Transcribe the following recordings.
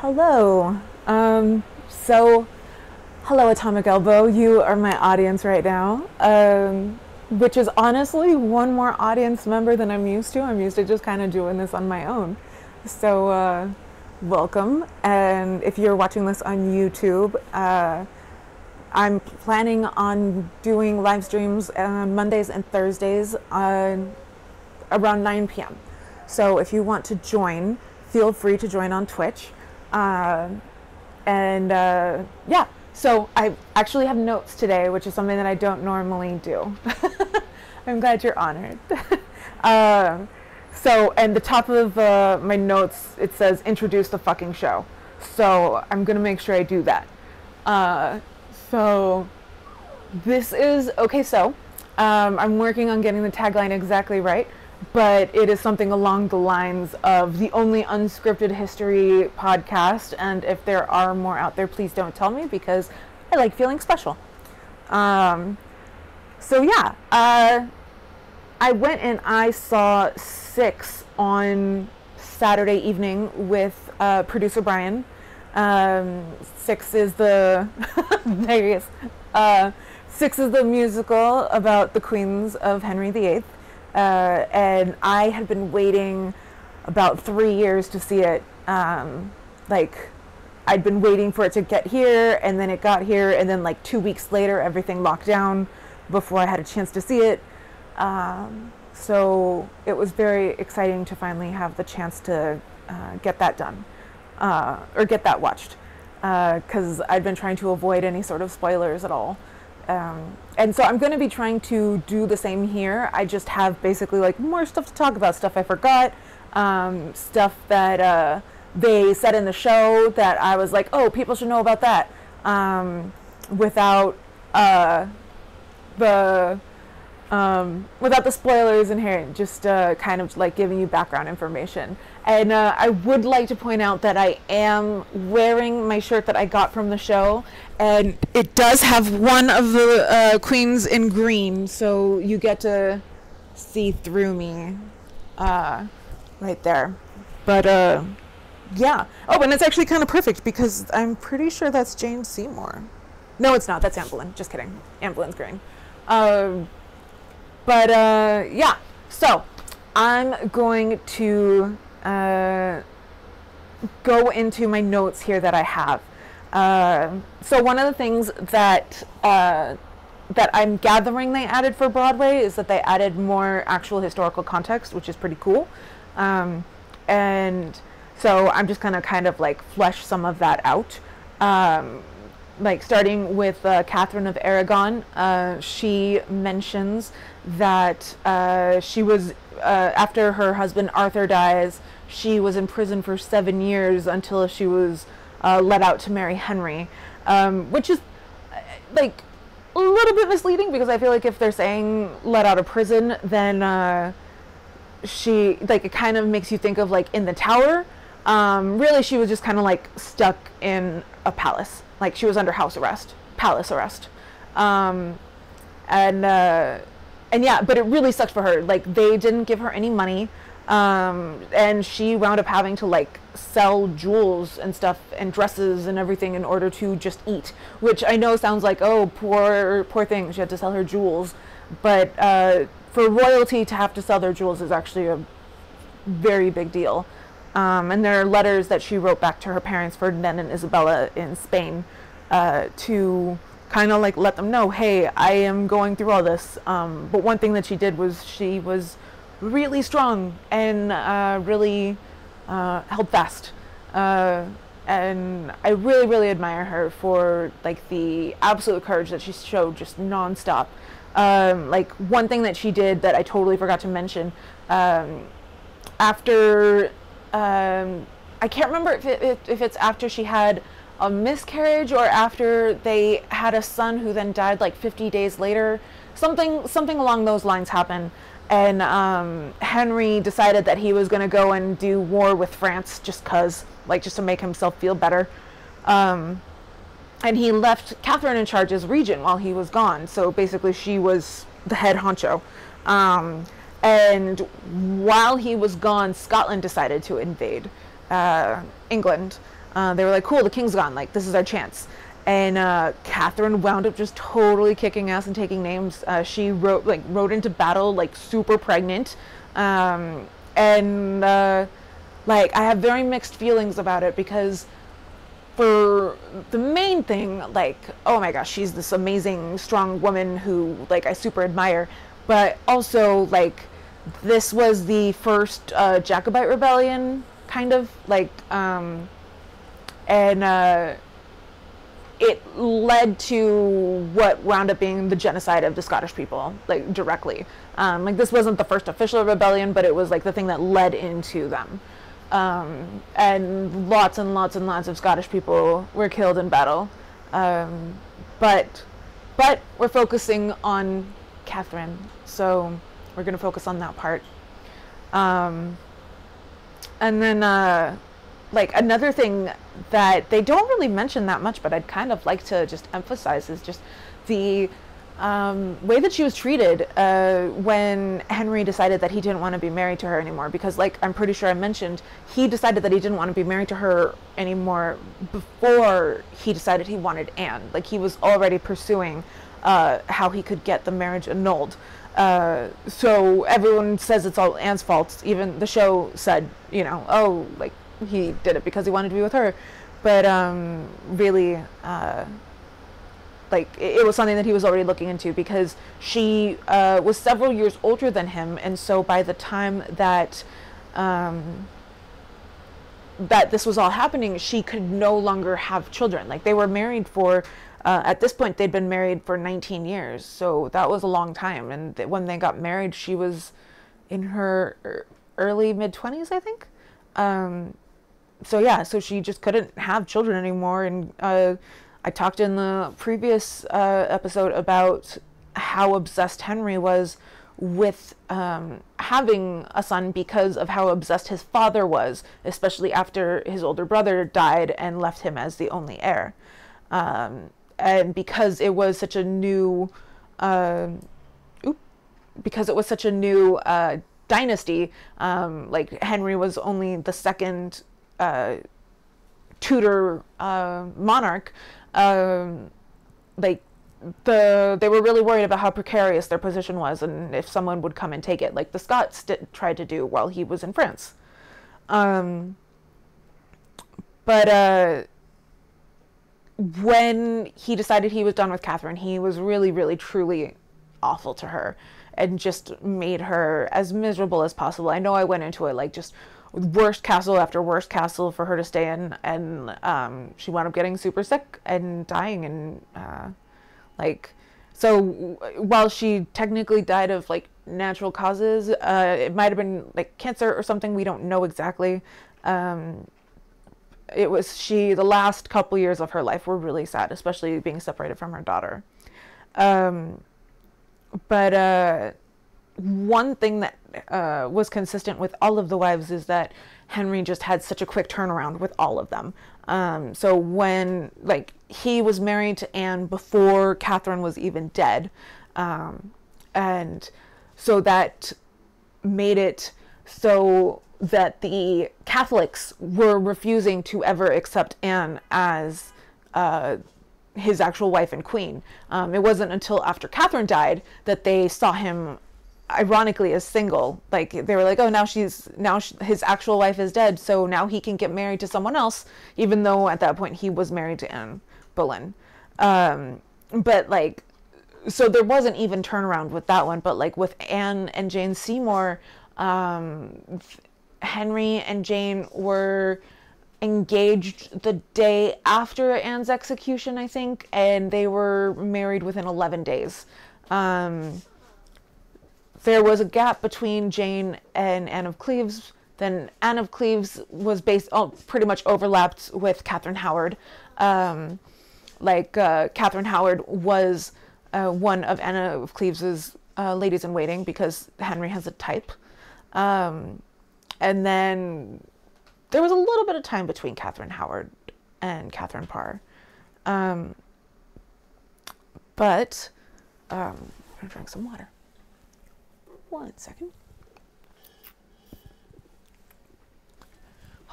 Hello. Hello, Atomic Elbow. You are my audience right now, which is honestly one more audience member than I'm used to. I'm used to just kind of doing this on my own. So, welcome. And if you're watching this on YouTube, I'm planning on doing live streams on Mondays and Thursdays around 9 p.m. So if you want to join, feel free to join on Twitch. Yeah, so I actually have notes today, which is something that I don't normally do. I'm glad you're honored. And the top of my notes, it says, introduce the fucking show. So I'm going to make sure I do that. I'm working on getting the tagline exactly right, but it is something along the lines of the only unscripted history podcast, and if there are more out there, please don't tell me, because I like feeling special. I went and I saw Six on Saturday evening with producer Brian. Six is the Six is the musical about the queens of Henry VIII. And I had been waiting about 3 years to see it. I'd been waiting for it to get here, and then it got here, and then 2 weeks later, everything locked down before I had a chance to see it. So it was very exciting to finally have the chance to get that done, or get that watched, because I'd been trying to avoid any sort of spoilers at all. And so I'm going to be trying to do the same here. I just have basically more stuff to talk about, stuff I forgot, stuff that they said in the show that I was like, oh, people should know about that, without the spoilers inherent, just kind of giving you background information. And I would like to point out that I am wearing my shirt that I got from the show, and it does have one of the queens in green, so you get to see through me right there. But yeah. Oh, and it's actually kind of perfect, because I'm pretty sure that's Jane Seymour. No, it's not. That's Anne Boleyn. Just kidding. Anne Boleyn's green. Yeah, so I'm going to go into my notes here that I have. So one of the things that I'm gathering they added for Broadway is that they added more actual historical context, which is pretty cool. And so I'm just gonna kind of flesh some of that out. Starting with Catherine of Aragon, she mentions that she was, after her husband Arthur dies, she was in prison for 7 years until she was let out to marry Henry, which is a little bit misleading, because I feel like if they're saying let out of prison, then it kind of makes you think of in the Tower. Really, she was just kind of stuck in a palace. She was under palace arrest. And yeah, but it really sucked for her. They didn't give her any money. And she wound up having to sell jewels and stuff and dresses and everything in order to just eat, which I know sounds like, oh, poor thing, she had to sell her jewels. But for royalty to have to sell their jewels is actually a very big deal. And there are letters that she wrote back to her parents, Ferdinand and Isabella, in Spain, to kind of let them know, hey, I am going through all this. But one thing that she did was she was really strong and really held fast. And I really, really admire her for the absolute courage that she showed just nonstop. One thing that she did that I totally forgot to mention, after I can't remember if it's after she had a miscarriage or after they had a son who then died 50 days later. Something along those lines happened, and Henry decided that he was going to go and do war with France just to make himself feel better. And he left Catherine in charge as regent while he was gone. So basically she was the head honcho. And while he was gone, Scotland decided to invade England. They were like, cool, the king's gone, like, this is our chance. And Catherine wound up just totally kicking ass and taking names. She rode into battle like super pregnant, and like I have very mixed feelings about it, because for the main thing, like, oh my gosh, she's this amazing strong woman who like I super admire, but also like this was the first Jacobite rebellion, kind of like, and it led to what wound up being the genocide of the Scottish people, like directly. Like this wasn't the first official rebellion, but it was like the thing that led into them. And lots of Scottish people were killed in battle. But we're focusing on Catherine, so we're going to focus on that part. And then like another thing that they don't really mention that much, but I'd kind of like to just emphasize, is just the way that she was treated when Henry decided that he didn't want to be married to her anymore. Because like I'm pretty sure I mentioned, he decided that he didn't want to be married to her anymore before he decided he wanted Anne. Like he was already pursuing how he could get the marriage annulled. So everyone says it's all Anne's fault. Even the show said, you know, oh, like he did it because he wanted to be with her. But really, like it was something that he was already looking into, because she was several years older than him, and so by the time that that this was all happening, she could no longer have children. Like they were married for at this point they'd been married for 19 years, so that was a long time. And when they got married, she was in her early mid-20s, I think. So yeah, so she just couldn't have children anymore. And I talked in the previous episode about how obsessed Henry was with having a son, because of how obsessed his father was, especially after his older brother died and left him as the only heir. And because it was such a new, dynasty, like Henry was only the second Tudor monarch. Like they were really worried about how precarious their position was, and if someone would come and take it, like the Scots tried to do while he was in France. But when he decided he was done with Catherine, he was really, really, truly awful to her, and just made her as miserable as possible. I know I went into it like just worst castle after worst castle for her to stay in, and she wound up getting super sick and dying. And like, so while she technically died of like natural causes, it might have been like cancer or something, we don't know exactly. It was the last couple years of her life were really sad, especially being separated from her daughter. But one thing that was consistent with all of the wives is that Henry just had such a quick turnaround with all of them. So when like he was married to Anne before Catherine was even dead, and so that made it so that the Catholics were refusing to ever accept Anne as his actual wife and queen. It wasn't until after Catherine died that they saw him ironically as single. Like they were like, oh, now his actual wife is dead, so now he can get married to someone else, even though at that point he was married to Anne Boleyn. But like, so there wasn't even turnaround with that one. But like with Anne and Jane Seymour, Henry and Jane were engaged the day after Anne's execution, I think, and they were married within 11 days. There was a gap between Jane and Anne of Cleves. Then Anne of Cleves was pretty much overlapped with Kathryn Howard. Kathryn Howard was one of Anne of Cleves's ladies in waiting, because Henry has a type. And then there was a little bit of time between Catherine Howard and Catherine Parr. I'm going to drink some water. 1 second.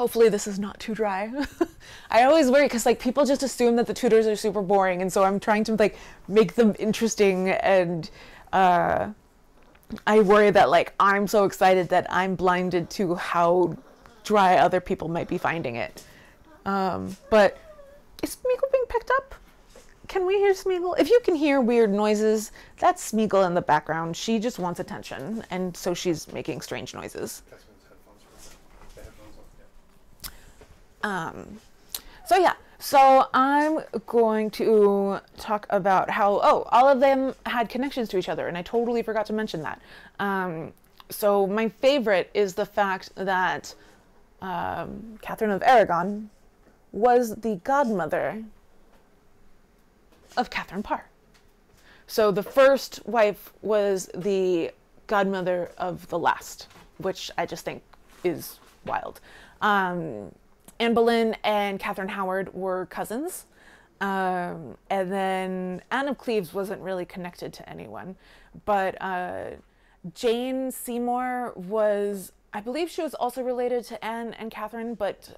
Hopefully this is not too dry. I always worry because like people just assume that the Tudors are super boring, and so I'm trying to like make them interesting, and I worry that like I'm so excited that I'm blinded to how dry other people might be finding it. But is Smeagol being picked up? Can we hear Smeagol? If you can hear weird noises, that's Smeagol in the background. She just wants attention, and so she's making strange noises. So yeah, so I'm going to talk about how, all of them had connections to each other, and I totally forgot to mention that. So my favorite is the fact that Catherine of Aragon was the godmother of Catherine Parr. So the first wife was the godmother of the last, which I just think is wild. Anne Boleyn and Kathryn Howard were cousins. And then Anne of Cleves wasn't really connected to anyone. But Jane Seymour was, I believe she was also related to Anne and Catherine, but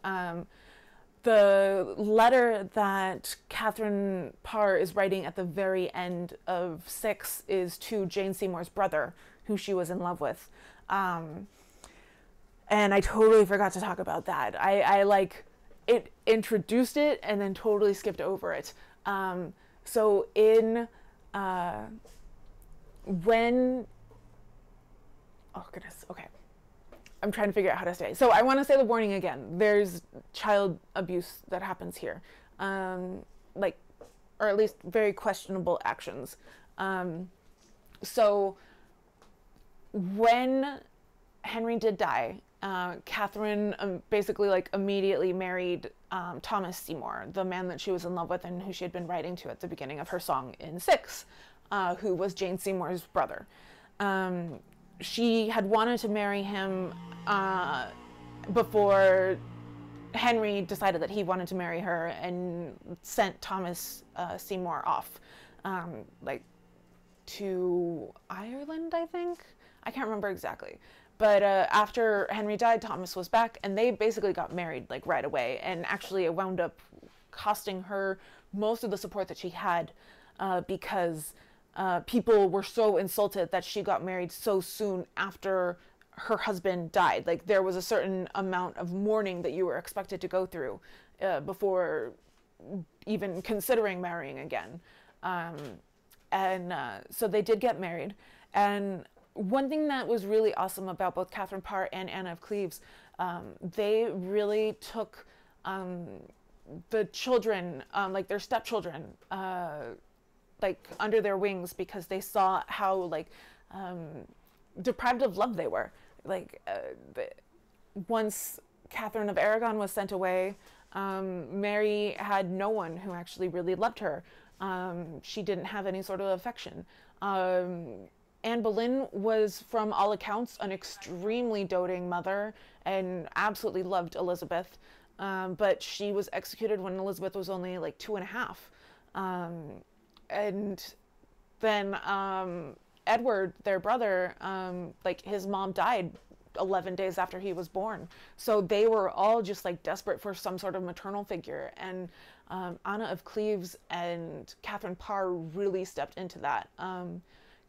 the letter that Catherine Parr is writing at the very end of 6 is to Jane Seymour's brother, who she was in love with. And I totally forgot to talk about that. I like it introduced it and then totally skipped over it. So in when, oh goodness, okay. I'm trying to figure out how to say it. So I want to say the warning again. There's child abuse that happens here. Like, or at least very questionable actions. So when Henry did die, Catherine basically like immediately married Thomas Seymour, the man that she was in love with and who she had been writing to at the beginning of her song in 6, who was Jane Seymour's brother. She had wanted to marry him before Henry decided that he wanted to marry her and sent Thomas Seymour off, like to Ireland, I think. I can't remember exactly. But after Henry died, Thomas was back, and they basically got married like right away. And actually, it wound up costing her most of the support that she had, because people were so insulted that she got married so soon after her husband died. Like there was a certain amount of mourning that you were expected to go through before even considering marrying again. So they did get married. And one thing that was really awesome about both Catherine Parr and Anne of Cleves, they really took the children, like their stepchildren, like under their wings, because they saw how like deprived of love they were. Like once Catherine of Aragon was sent away, Mary had no one who actually really loved her. She didn't have any sort of affection. Anne Boleyn was, from all accounts, an extremely doting mother and absolutely loved Elizabeth. But she was executed when Elizabeth was only like 2.5. And then Edward, their brother, like his mom died 11 days after he was born. So they were all just like desperate for some sort of maternal figure. And Anna of Cleves and Catherine Parr really stepped into that.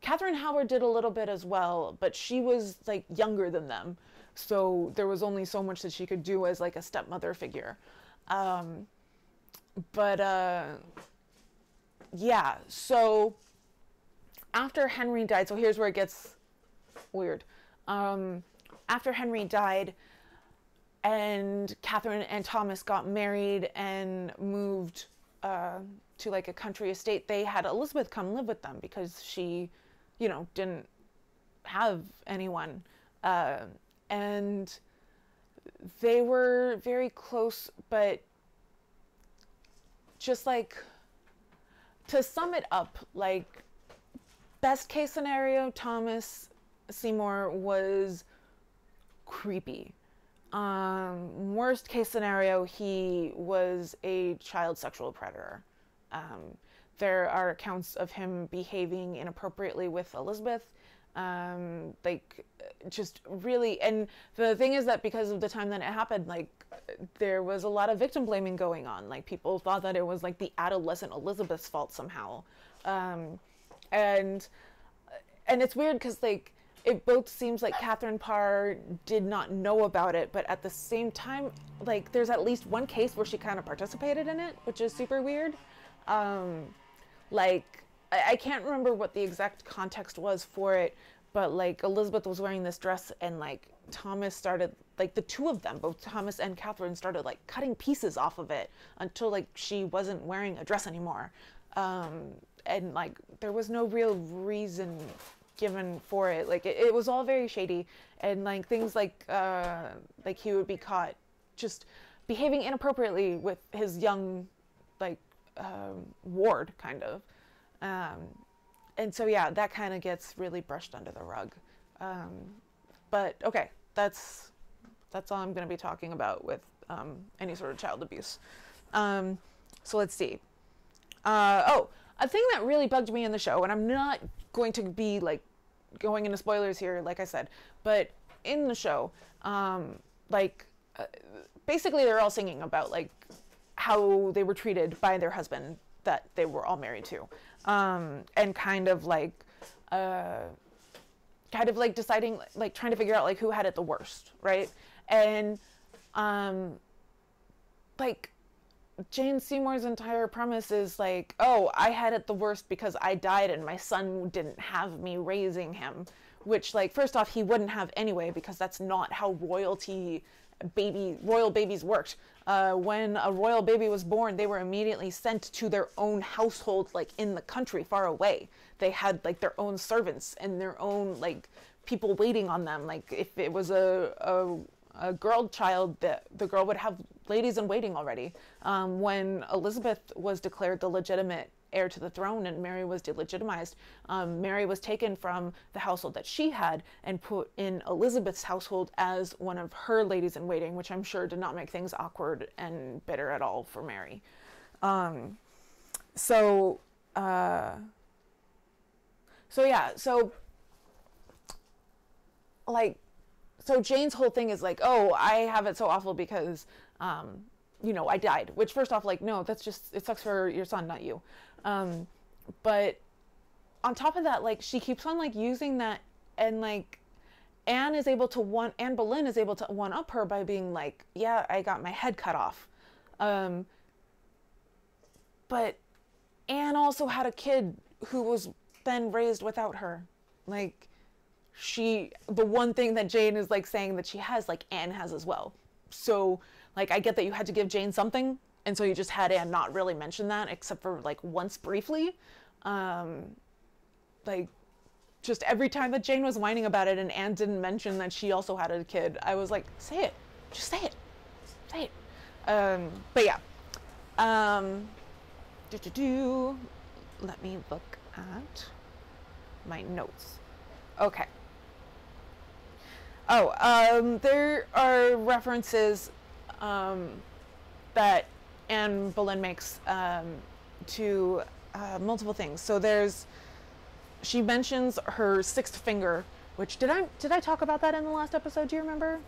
Kathryn Howard did a little bit as well, but she was like younger than them. So there was only so much that she could do as like a stepmother figure. Yeah, so after Henry died, so here's where it gets weird. After Henry died and Catherine and Thomas got married and moved to like a country estate, they had Elizabeth come live with them because she, you know, didn't have anyone. And they were very close, but just like, to sum it up, like, best case scenario, Thomas Seymour was creepy. Worst case scenario, he was a child sexual predator. There are accounts of him behaving inappropriately with Elizabeth, like just really, and the thing is that because of the time that it happened, like there was a lot of victim blaming going on. Like people thought that it was like the adolescent Elizabeth's fault somehow. And it's weird because like it both seems like Catherine Parr did not know about it, but at the same time, like there's at least one case where she kind of participated in it, which is super weird. Like I can't remember what the exact context was for it, but like Elizabeth was wearing this dress and like Thomas started, like the two of them, both Thomas and Catherine, started like cutting pieces off of it until like she wasn't wearing a dress anymore. And like there was no real reason given for it. Like it was all very shady, and like things like he would be caught just behaving inappropriately with his young like ward kind of. And so yeah, that kind of gets really brushed under the rug. But okay, that's all I'm going to be talking about with any sort of child abuse. So let's see. A thing that really bugged me in the show, and I'm not going to be like going into spoilers here, like I said, but in the show, basically they're all singing about like how they were treated by their husband that they were all married to, and kind of like deciding, like trying to figure out like who had it the worst, right? And like Jane Seymour's entire premise is like, oh, I had it the worst because I died and my son didn't have me raising him, which like first off he wouldn't have anyway, because that's not how royal babies worked. When a royal baby was born, they were immediately sent to their own household, like in the country far away. They had like their own servants and their own like people waiting on them. Like if it was a girl child, the girl would have ladies in waiting already. When Elizabeth was declared the legitimate heir to the throne and Mary was delegitimized, Mary was taken from the household that she had and put in Elizabeth's household as one of her ladies in waiting, which I'm sure did not make things awkward and bitter at all for Mary. So Jane's whole thing is like, oh, I have it so awful because, I died. Which, first off, like, no, that's just, it sucks for your son, not you. But on top of that, like, she keeps on, like, using that, and, like, Anne Boleyn is able to one-up her by being like, yeah, I got my head cut off. But Anne also had a kid who was then raised without her. Like, the one thing that Jane is like saying that she has, like Anne has as well. So like I get that you had to give Jane something, and so you just had Anne not really mention that except for like once briefly. Like just every time that Jane was whining about it and Anne didn't mention that she also had a kid, I was like, say it, just say it, say it. But yeah, let me look at my notes. Okay. There are references that Anne Boleyn makes to multiple things. So she mentions her sixth finger, which did I talk about that in the last episode? Do you remember?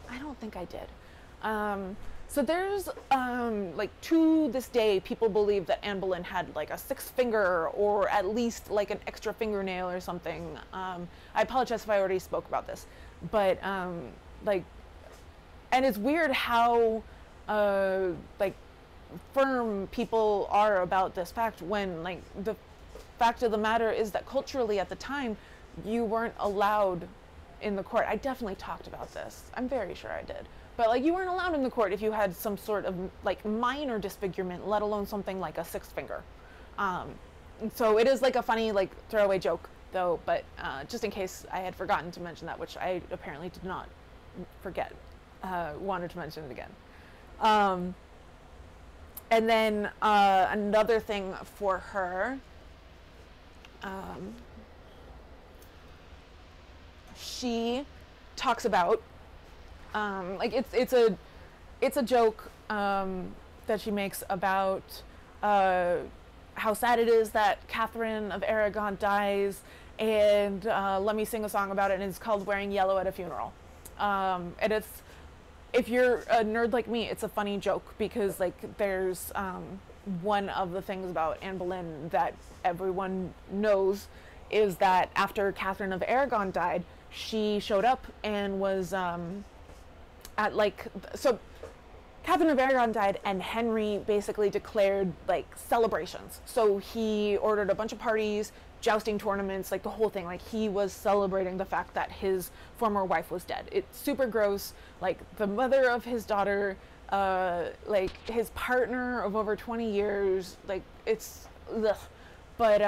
I don't think I did. So there's like to this day people believe that Anne Boleyn had like a sixth finger, or at least like an extra fingernail or something. I apologize if I already spoke about this, but and it's weird how like firm people are about this fact, when like the fact of the matter is that culturally at the time you weren't allowed in the court. I definitely talked about this. I'm very sure I did. But like you weren't allowed in the court if you had some sort of like minor disfigurement, let alone something like a sixth finger. So it is like a funny like throwaway joke though, but just in case I had forgotten to mention that, which I apparently did not forget, wanted to mention it again. And then another thing for her, she talks about like it's a joke that she makes about how sad it is that Catherine of Aragon dies, and let me sing a song about it, and it's called Wearing Yellow at a Funeral. And it's, if you're a nerd like me, it's a funny joke because like there's one of the things about Anne Boleyn that everyone knows is that after Catherine of Aragon died, she showed up and was at like, so Catherine of Aragon died and Henry basically declared like celebrations. So he ordered a bunch of parties, jousting tournaments, like the whole thing. Like he was celebrating the fact that his former wife was dead. It's super gross. Like the mother of his daughter, like his partner of over 20 years, like it's, ugh. But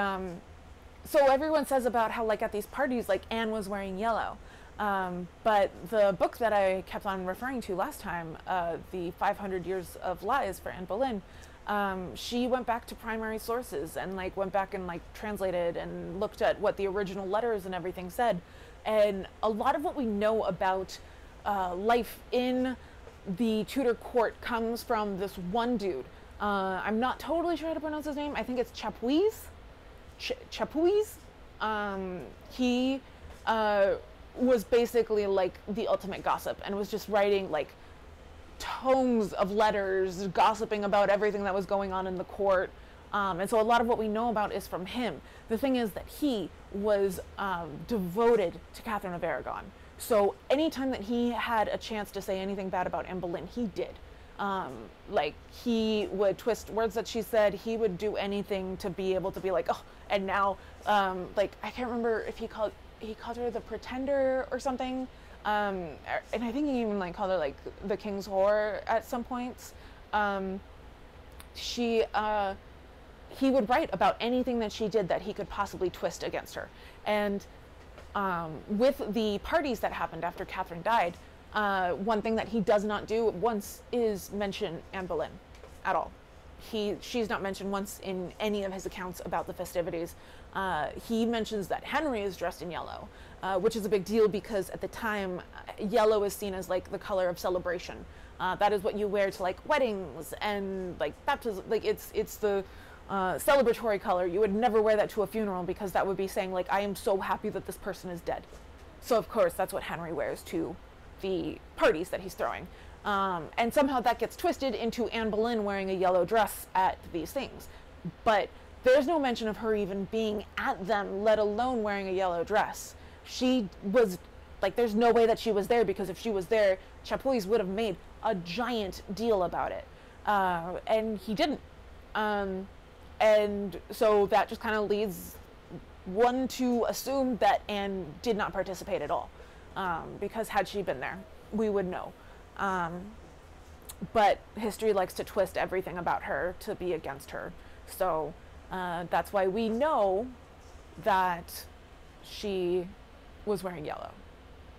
so everyone says about how like at these parties, like Anne was wearing yellow. But the book that I kept on referring to last time, the 500 Years of Lies for Anne Boleyn, she went back to primary sources and like went back and like translated and looked at what the original letters and everything said. And a lot of what we know about life in the Tudor court comes from this one dude. I'm not totally sure how to pronounce his name. I think it's Chapuis. Chapuis. He was basically like the ultimate gossip and was just writing like tomes of letters gossiping about everything that was going on in the court. And so a lot of what we know about is from him. The thing is that he was devoted to Catherine of Aragon. So anytime that he had a chance to say anything bad about Anne Boleyn, he did. Like he would twist words that she said. He would do anything to be able to be like, oh, and now, like I can't remember if he called her the Pretender or something. And I think he even like called her like the King's Whore at some points. He would write about anything that she did that he could possibly twist against her. And with the parties that happened after Catherine died, one thing that he does not do once is mention Anne Boleyn at all. She's not mentioned once in any of his accounts about the festivities. He mentions that Henry is dressed in yellow, which is a big deal because at the time, yellow is seen as like the color of celebration. That is what you wear to like weddings and like baptism. Like it's the celebratory color. You would never wear that to a funeral because that would be saying like, I am so happy that this person is dead. So of course that's what Henry wears to the parties that he's throwing. And somehow that gets twisted into Anne Boleyn wearing a yellow dress at these things. But there's no mention of her even being at them, let alone wearing a yellow dress. She was, like, there's no way that she was there, because if she was there, Chapuis would have made a giant deal about it. And he didn't. And so that just kind of leads one to assume that Anne did not participate at all. Because had she been there, we would know. But history likes to twist everything about her to be against her. So that's why we know that she was wearing yellow,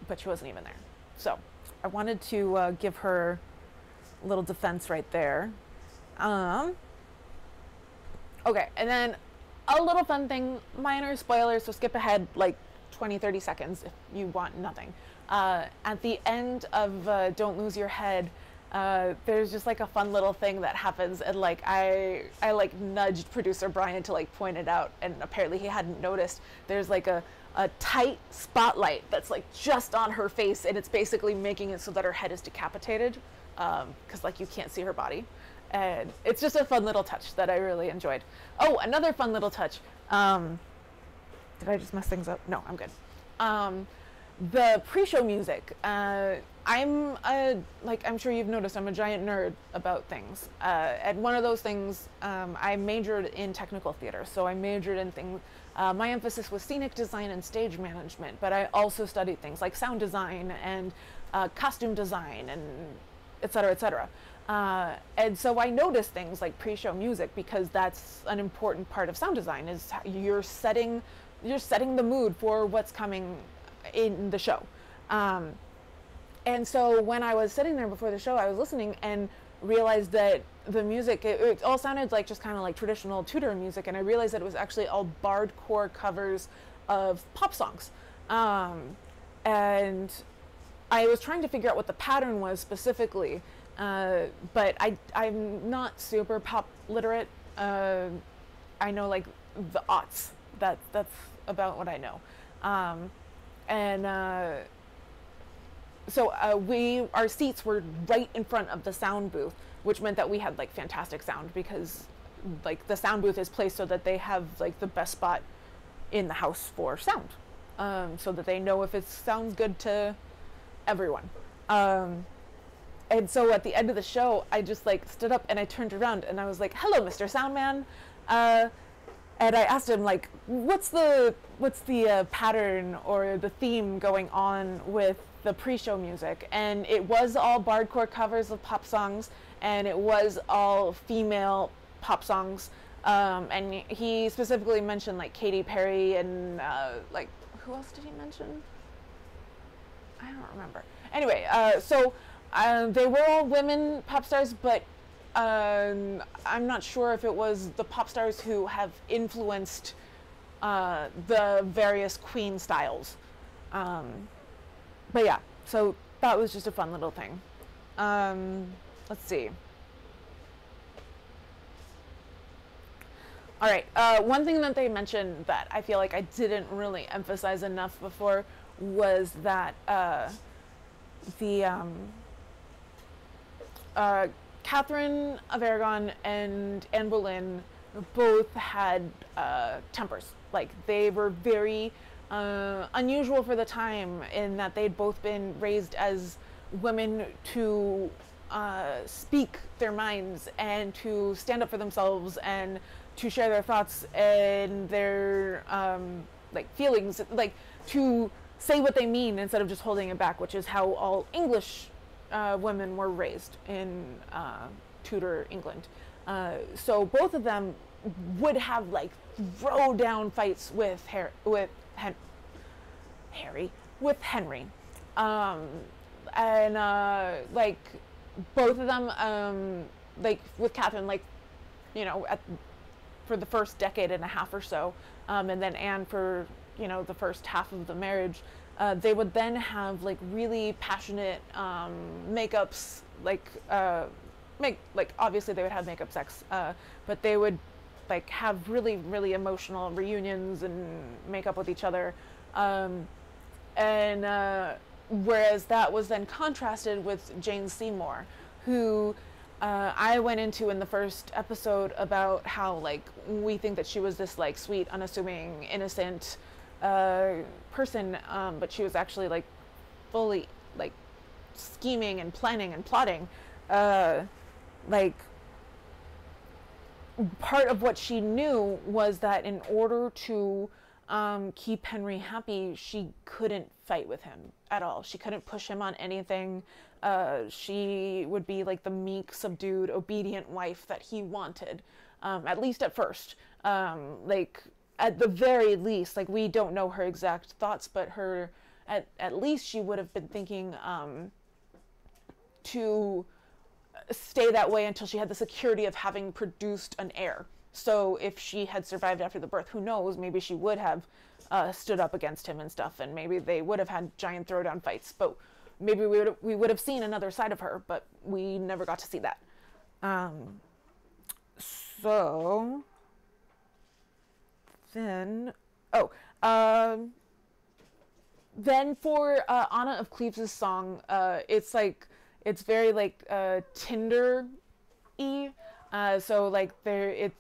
but she wasn't even there. So I wanted to give her a little defense right there. Okay, and then a little fun thing, minor spoilers, so skip ahead like 20-30 seconds if you want nothing. At the end of Don't Lose Your Head, there's just like a fun little thing that happens, and like I like nudged producer Brian to like point it out, and apparently he hadn't noticed. There's like a tight spotlight that's like just on her face, and it's basically making it so that her head is decapitated, because like you can't see her body. And it's just a fun little touch that I really enjoyed. Oh, another fun little touch. Did I just mess things up? No, I'm good. The pre-show music. I'm sure you've noticed, I'm a giant nerd about things. And one of those things, I majored in technical theater. So I majored in things, my emphasis was scenic design and stage management, but I also studied things like sound design and costume design and et cetera, et cetera. And so I noticed things like pre-show music, because that's an important part of sound design, is you're setting the mood for what's coming in the show. And so when I was sitting there before the show, I was listening and realized that the music, it all sounded like just kind of like traditional Tudor music, and I realized that it was actually all bardcore covers of pop songs. And I was trying to figure out what the pattern was specifically, but I'm not super pop literate. I know like the aughts. That's about what I know. And so our seats were right in front of the sound booth, which meant that we had like fantastic sound, because like the sound booth is placed so that they have like the best spot in the house for sound, so that they know if it sounds good to everyone. And so at the end of the show, I just like stood up and I turned around and I was like, "Hello, Mr. Soundman," and I asked him like, "What's the pattern or the theme going on with the pre-show music?" And it was all bardcore covers of pop songs, and it was all female pop songs. And he specifically mentioned like Katy Perry and like, who else did he mention? I don't remember. Anyway, so they were all women pop stars, but I'm not sure if it was the pop stars who have influenced the various Queen styles. But yeah, so that was just a fun little thing. Let's see. All right, one thing that they mentioned that I feel like I didn't really emphasize enough before was that Catherine of Aragon and Anne Boleyn both had tempers. Like, they were very unusual for the time, in that they'd both been raised as women to speak their minds and to stand up for themselves and to share their thoughts and their like feelings, like to say what they mean instead of just holding it back, which is how all English women were raised in Tudor England. So both of them would have like throw down fights with Henry, and like both of them, like with Catherine, like, you know, for the first decade and a half or so, and then Anne for, you know, the first half of the marriage, they would then have like really passionate makeups, like obviously they would have makeup sex, but they would like have really, really emotional reunions and make up with each other, and whereas that was then contrasted with Jane Seymour, who I went into in the first episode about how like we think that she was this like sweet, unassuming, innocent person, but she was actually like fully like scheming and planning and plotting. Like, part of what she knew was that in order to keep Henry happy, she couldn't fight with him at all. She couldn't push him on anything. She would be like the meek, subdued, obedient wife that he wanted, at least at first. Like, at the very least, like, we don't know her exact thoughts, but her, at least she would have been thinking to stay that way until she had the security of having produced an heir. So if she had survived after the birth, who knows, maybe she would have stood up against him and stuff, and maybe they would have had giant throwdown fights, but maybe we would have seen another side of her, but we never got to see that. So then, then for Anna of Cleves' song, it's like, it's very like Tinder-y. So like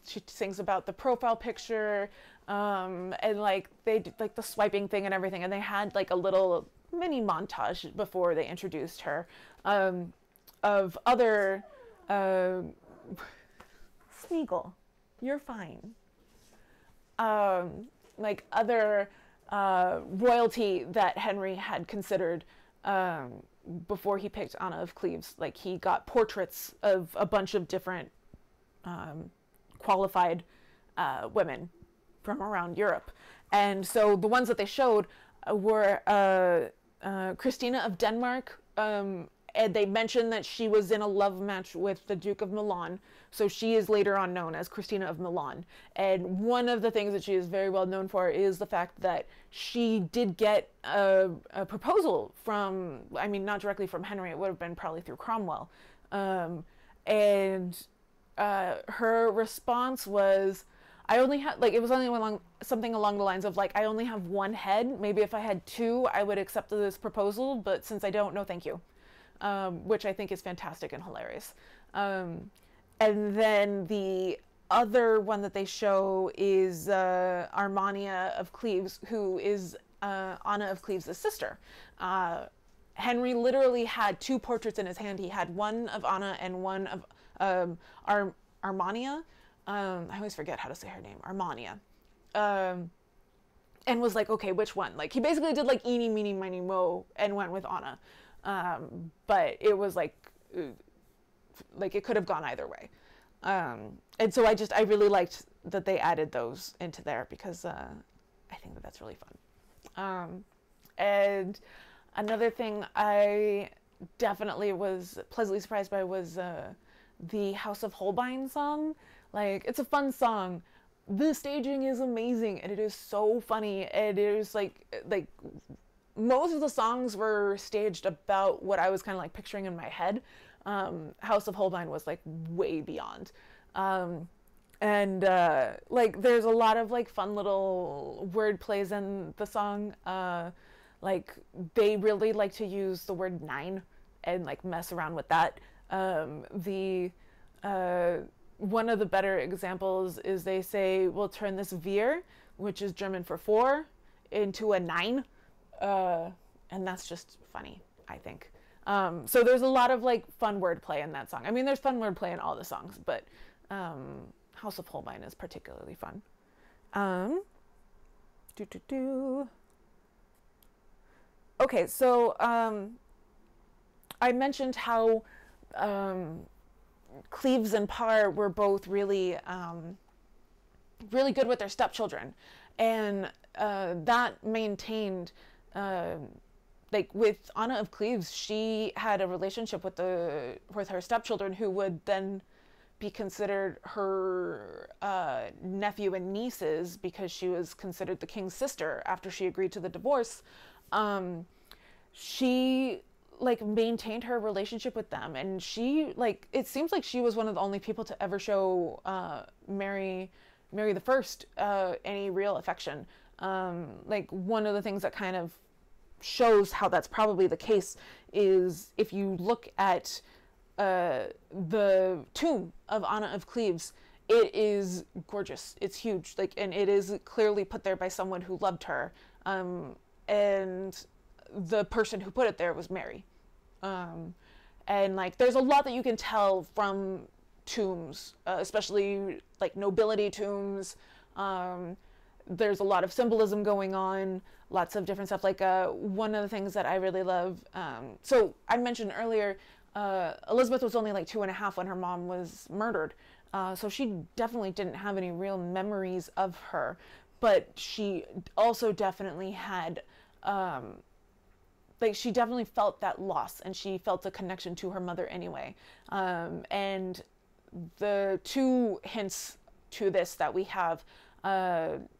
she sings about the profile picture, and like they did like the swiping thing and everything, and they had like a little mini montage before they introduced her, of other Smeagol, you're fine. Like other royalty that Henry had considered before he picked Anna of Cleves. Like, he got portraits of a bunch of different qualified women from around Europe, and so the ones that they showed were Christina of Denmark, and they mentioned that she was in a love match with the Duke of Milan, so she is later on known as Christina of Milan. And one of the things that she is very well known for is the fact that she did get a proposal from, I mean, not directly from Henry, it would have been probably through Cromwell, and her response was, I only had, like, it was only something along the lines of, like, I only have one head. Maybe if I had two, I would accept this proposal, but since I don't, no thank you. Which I think is fantastic and hilarious. And then the other one that they show is Armania of Cleves, who is Anna of Cleves' sister. Henry literally had two portraits in his hand. He had one of Anna and one of Armania. I always forget how to say her name. Armania. And was like, okay, which one? Like, he basically did like eeny, meeny, miny, mo, and went with Anna. But it was like it could have gone either way. And so I really liked that they added those into there because I think that that's really fun. And another thing I definitely was pleasantly surprised by was the House of Holbein song. Like, it's a fun song. The staging is amazing, and it is so funny. And it is like most of the songs were staged about what I was kind of like picturing in my head. House of Holbein was like way beyond. And like there's a lot of like fun little word plays in the song. Like they really like to use the word nine and like mess around with that. One of the better examples is they say, we'll turn this wir, which is German for four, into a nine. And that's just funny, I think. So there's a lot of like fun wordplay in that song. I mean, there's fun wordplay in all the songs, but House of Holbein is particularly fun. Okay, so I mentioned how Cleves and Parr were both really really good with their stepchildren, and that maintained like with Anna of Cleves, she had a relationship with her stepchildren who would then be considered her nephew and nieces because she was considered the king's sister after she agreed to the divorce. She like maintained her relationship with them, and she like it seems like she was one of the only people to ever show Mary the First any real affection. Like one of the things that kind of shows how that's probably the case is if you look at the tomb of Anna of Cleves. It is gorgeous. It's huge. Like, and it is clearly put there by someone who loved her. And the person who put it there was Mary. And like, there's a lot that you can tell from tombs, especially like nobility tombs. There's a lot of symbolism going on, lots of different stuff. Like one of the things that I really love. So I mentioned earlier, Elizabeth was only like 2.5 when her mom was murdered. So she definitely didn't have any real memories of her, but she also definitely had, like she definitely felt that loss, and she felt a connection to her mother anyway. And the two hints to this that we have,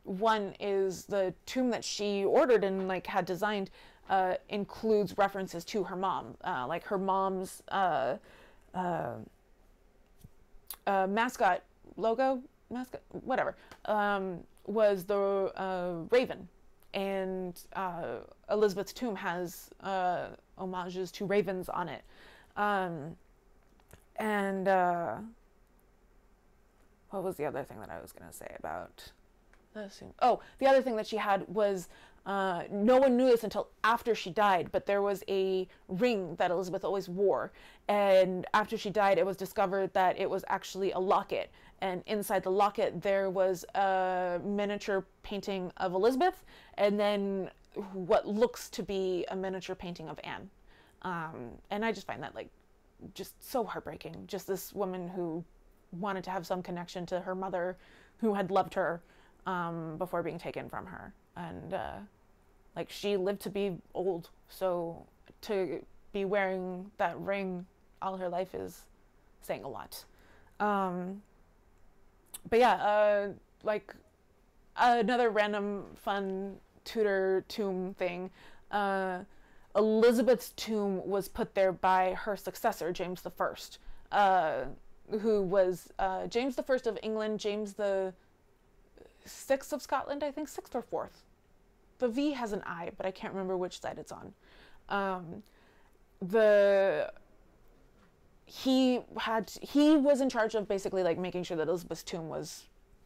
one is the tomb that she ordered and like had designed includes references to her mom, like her mom's mascot, whatever, was the raven, and Elizabeth's tomb has homages to ravens on it. And what was the other thing that I was going to say about the tomb? Oh, the other thing that she had was no one knew this until after she died, but there was a ring that Elizabeth always wore, and after she died it was discovered that it was actually a locket, and inside the locket there was a miniature painting of Elizabeth and then what looks to be a miniature painting of Anne. And I just find that like just so heartbreaking. Just this woman who wanted to have some connection to her mother who had loved her before being taken from her, and like she lived to be old, so to be wearing that ring all her life is saying a lot. But yeah, like another random fun Tudor tomb thing, Elizabeth's tomb was put there by her successor, James I, who was James I of England, James the 6th of Scotland, I think, 6th or 4th. The V has an I, but I can't remember which side it's on. He was in charge of basically like making sure that Elizabeth's tomb was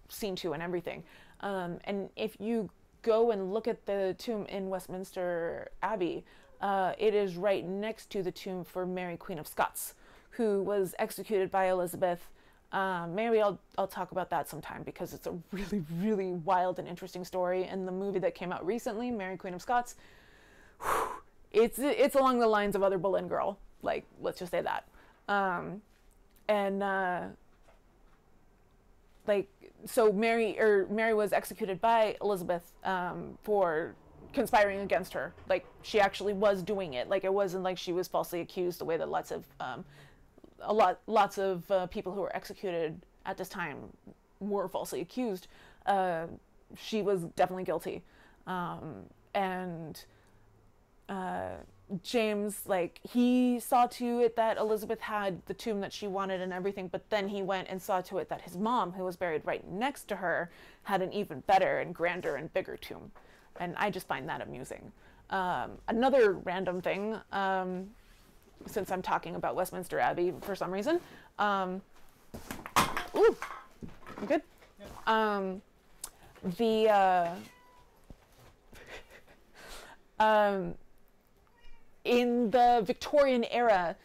seen to and everything. And if you go and look at the tomb in Westminster Abbey, it is right next to the tomb for Mary, Queen of Scots, who was executed by Elizabeth. Maybe I'll talk about that sometime, because it's a really, really wild and interesting story. And the movie that came out recently, Mary, Queen of Scots, it's along the lines of other Boleyn Girl. Like, let's just say that. So Mary was executed by Elizabeth for conspiring against her. Like, she actually was doing it. Like, it wasn't like she was falsely accused the way that lots of people who were executed at this time were falsely accused. She was definitely guilty. James, like, he saw to it that Elizabeth had the tomb that she wanted and everything, but then he went and saw to it that his mom, who was buried right next to her, had an even better and grander and bigger tomb. And I just find that amusing. Another random thing, since I'm talking about Westminster Abbey for some reason. Ooh, you good? Yeah. In the Victorian era,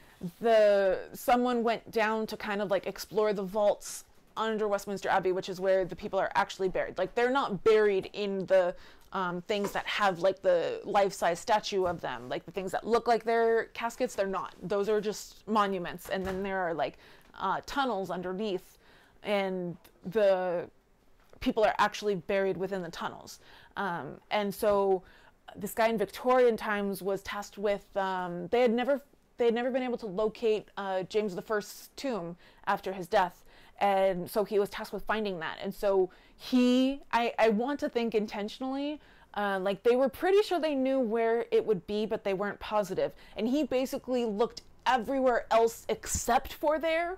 someone went down to kind of like explore the vaults under Westminster Abbey, which is where the people are actually buried. Like, they're not buried in the things that have like the life-size statue of them, like the things that look like they're caskets. They're not. Those are just monuments. And then there are like tunnels underneath, and the people are actually buried within the tunnels. And so this guy in Victorian times was tasked with, they had never been able to locate James I's tomb after his death. And so he was tasked with finding that. And so I want to think intentionally, like, they were pretty sure they knew where it would be, but they weren't positive. And he basically looked everywhere else except for there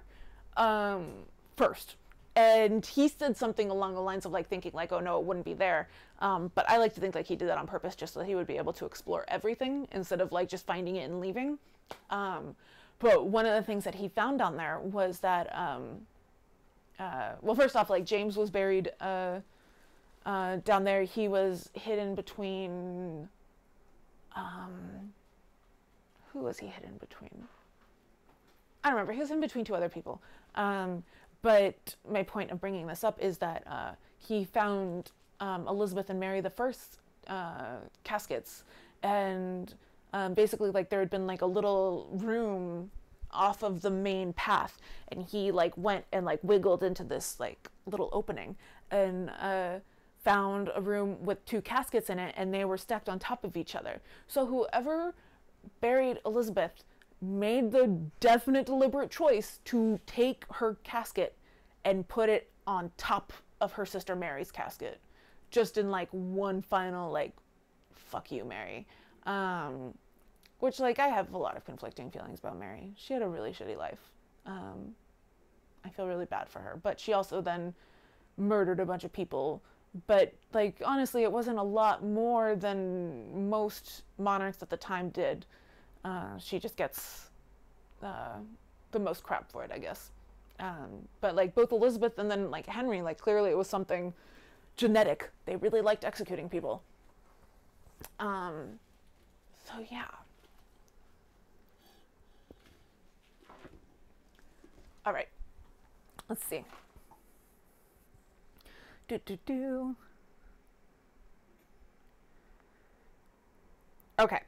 first. And he said something along the lines of like thinking like, oh no, it wouldn't be there. But I like to think like he did that on purpose, just so that he would be able to explore everything instead of like just finding it and leaving. But one of the things that he found down there was that, well, first off, like, James was buried down there. He was hidden between, who was he hidden between? I don't remember. He was in between two other people. But my point of bringing this up is that he found Elizabeth and Mary I caskets, and basically, like, there had been like a little room off of the main path, and he like went and like wiggled into this like little opening and found a room with two caskets in it, and they were stacked on top of each other. So whoever buried Elizabeth made the definite deliberate choice to take her casket and put it on top of her sister Mary's casket, just in like one final like fuck you, Mary. Which, like, I have a lot of conflicting feelings about Mary. She had a really shitty life. I feel really bad for her, but she also then murdered a bunch of people. But, like, honestly, it wasn't a lot more than most monarchs at the time did. She just gets the most crap for it, I guess. But, like, both Elizabeth and then, like, Henry, like, clearly it was something genetic. They really liked executing people. So, yeah. All right. Let's see. Okay.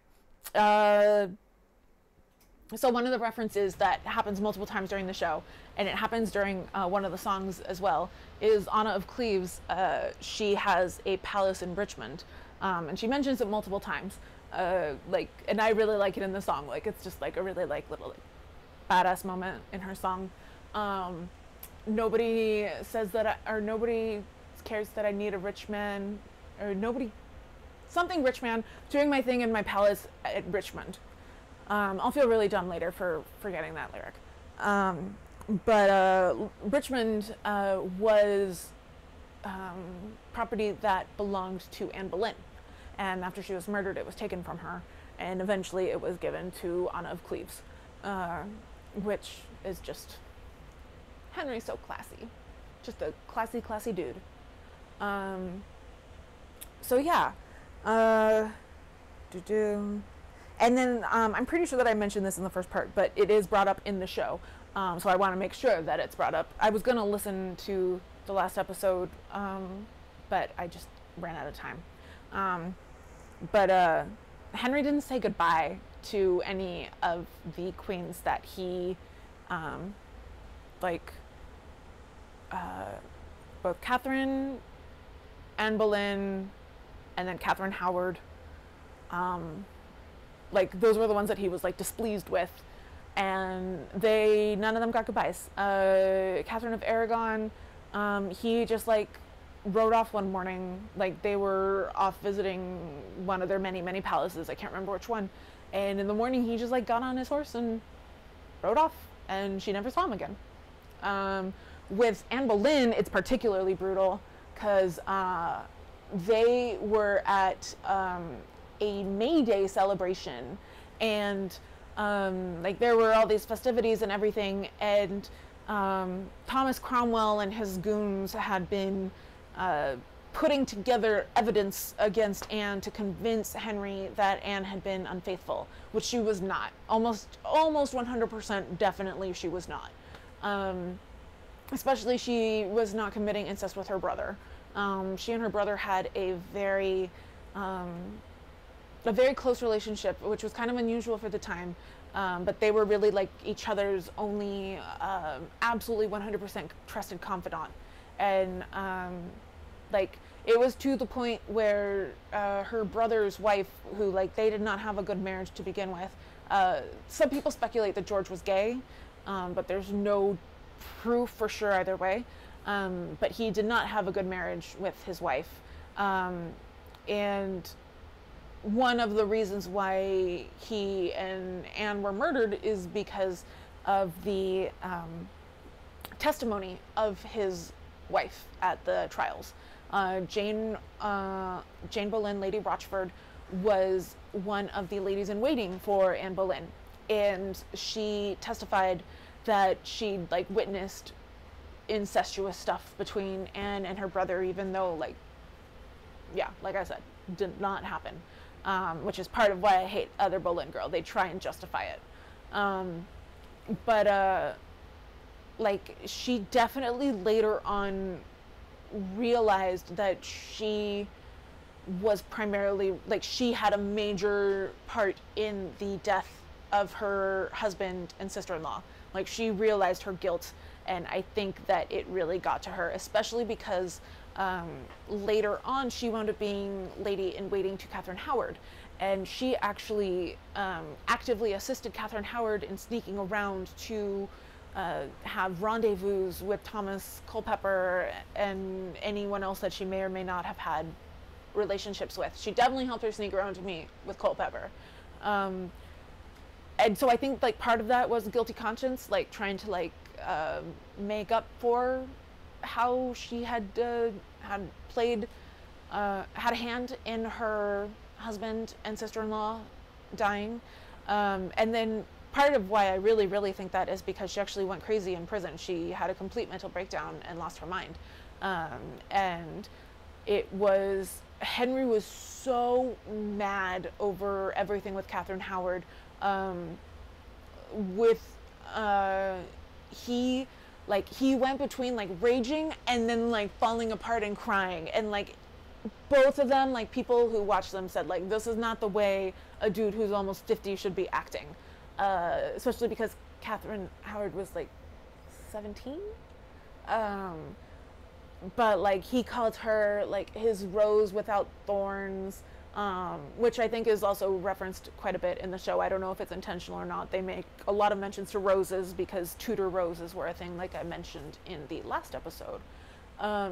So one of the references that happens multiple times during the show, and it happens during one of the songs as well, is Anna of Cleves. She has a palace in Richmond, and she mentions it multiple times. Like, and I really like it in the song. Like, it's just like a really like little like badass moment in her song. Nobody says that, or nobody cares that I need a rich man, or something rich man doing my thing in my palace at Richmond. I'll feel really dumb later for forgetting that lyric. But Richmond was property that belonged to Anne Boleyn. And after she was murdered, it was taken from her, and eventually it was given to Anna of Cleves, which is just, Henry's so classy. Just a classy, classy dude. So yeah. And then I'm pretty sure that I mentioned this in the first part, but it is brought up in the show. So I want to make sure that it's brought up. I was going to listen to the last episode, but I just ran out of time. But Henry didn't say goodbye to any of the queens that he, both Kathryn, Anne Boleyn, and then Kathryn Howard. Those were the ones that he was displeased with, and none of them got goodbyes. Catherine of Aragon, he just rode off one morning, they were off visiting one of their many, many palaces. I can't remember which one. And in the morning, he just got on his horse and rode off, and she never saw him again. With Anne Boleyn, it's particularly brutal because they were at a May Day celebration, and there were all these festivities and everything, and Thomas Cromwell and his goons had been putting together evidence against Anne to convince Henry that Anne had been unfaithful, which she was not. Almost 100% definitely she was not. Especially she was not committing incest with her brother. She and her brother had a very close relationship, which was kind of unusual for the time. But they were really each other's only absolutely 100% trusted confidant. And it was to the point where her brother's wife, who they did not have a good marriage to begin with. Some people speculate that George was gay, but there's no proof for sure either way. But he did not have a good marriage with his wife. And one of the reasons why he and Anne were murdered is because of the testimony of his wife at the trials. Jane Boleyn, Lady Rochefort, was one of the ladies in waiting for Anne Boleyn, and she testified that she'd witnessed incestuous stuff between Anne and her brother, even though like I said, did not happen. Which is part of why I hate other Boleyn girl. They try and justify it. But she definitely later on realized that she was primarily, she had a major part in the death of her husband and sister-in-law. She realized her guilt, and I think that it really got to her, especially because later on she wound up being lady in waiting to Kathryn Howard, and she actually actively assisted Kathryn Howard in sneaking around to have rendezvous with Thomas Culpeper and anyone else that she may or may not have had relationships with. She definitely helped her sneak around to meet with Culpeper. And so I think part of that was guilty conscience, trying to make up for how she had played, had a hand in her husband and sister-in-law dying. And then part of why I really, really think that is because she actually went crazy in prison. She had a complete mental breakdown and lost her mind. And Henry was so mad over everything with Kathryn Howard. He went between raging and then falling apart and crying, and both of them, people who watched them said this is not the way a dude who's almost 50 should be acting, especially because Kathryn Howard was 17. But he called her his rose without thorns, which I think is also referenced quite a bit in the show. I don't know if it's intentional or not. They make a lot of mentions to roses because Tudor roses were a thing, like I mentioned in the last episode. Where